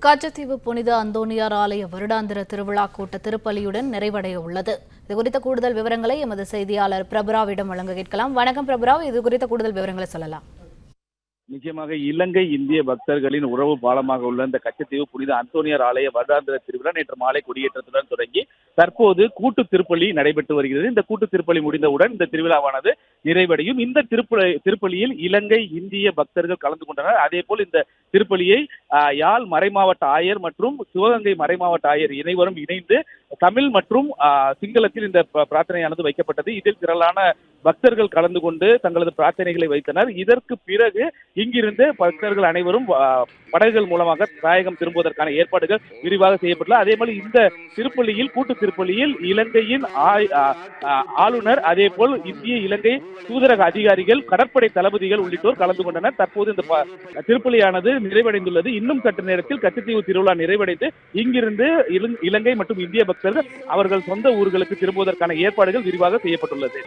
கச்சத்தீவு புனித அந்தோணியார் ஆலய வருடாந்திர திருவிழா கூட்ட திருப்பலியுடன் நிறைவடைய உள்ளது. இதுகுறித்த கூடுதல் விவரங்களை எமது செய்தியாளர் பிரபுராவிடம் வழங்க கேட்கலாம். வணக்கம் பிரபுரா, இது குறித்த கூடுதல் விவரங்களை சொல்லலாம். நிச்சயமாக இலங்கை இந்திய பக்தர்களின் உறவு பாலமாக உள்ள இந்த கச்சத்தீவு புனித அந்தோணியார் ஆலய வருடாந்திர திருவிழா நேற்று மாலை கொடியேற்றத்துடன் தொடங்கி தற்போது கூட்டு திருப்பலி நடைபெற்று வருகிறது. இந்த கூட்டு திருப்பலி முடிந்தவுடன் இந்த திருவிழாவானது நிறைவடையும். இந்த திருப்பலியில் இலங்கை இந்திய பக்தர்கள் கலந்து கொண்டனர். அதே போல் இந்த திருப்பலியை யாழ் மறைமாவட்ட ஆயர் மற்றும் சிவகங்கை மறைமாவட்ட ஆயர் இணைவரும் இணைந்து தமிழ் மற்றும் சிங்களத்தில் இந்த பிரார்த்தனையானது வைக்கப்பட்டது. இதில் திரளான பக்தர்கள் கலந்து கொண்டு தங்களது பிரார்த்தனைகளை வைத்தனர். இதற்கு பிறகு இங்கிருந்து பக்தர்கள் அனைவரும் படகுகள் மூலமாக தாயகம் திரும்புவதற்கான ஏற்பாடுகள் விரிவாக செய்யப்பட்டுள்ளது. அதே போல இந்த திருப்பலியில் கூட்டு திருப்பலியில் இலங்கையின் ஆளுநர், அதே போல் இந்திய இலங்கை தூதரக அதிகாரிகள், கடற்படை தளபதிகள் உள்ளிட்டோர் கலந்து கொண்டனர். தற்போது இந்த திருப்பலியானது நிறைவடைந்துள்ளது. இன்னும் சற்று நேரத்தில் கச்சத்தீவு திருவிழா நிறைவடைந்து இங்கிருந்து இலங்கை மற்றும் இந்திய பக்தர்கள் அவர்கள் சொந்த ஊர்களுக்கு திரும்புவதற்கான ஏற்பாடுகள் விரிவாக செய்யப்பட்டுள்ளது.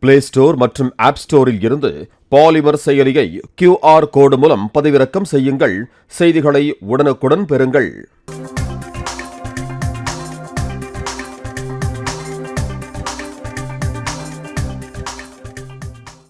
பிளே ஸ்டோர் மற்றும் ஆப் ஸ்டோரில் இருந்து பாலிமர் செயலியை QR கோடு மூலம் பதிவிறக்கம் செய்யுங்கள். செய்திகளை உடனுக்குடன் பெறுங்கள்.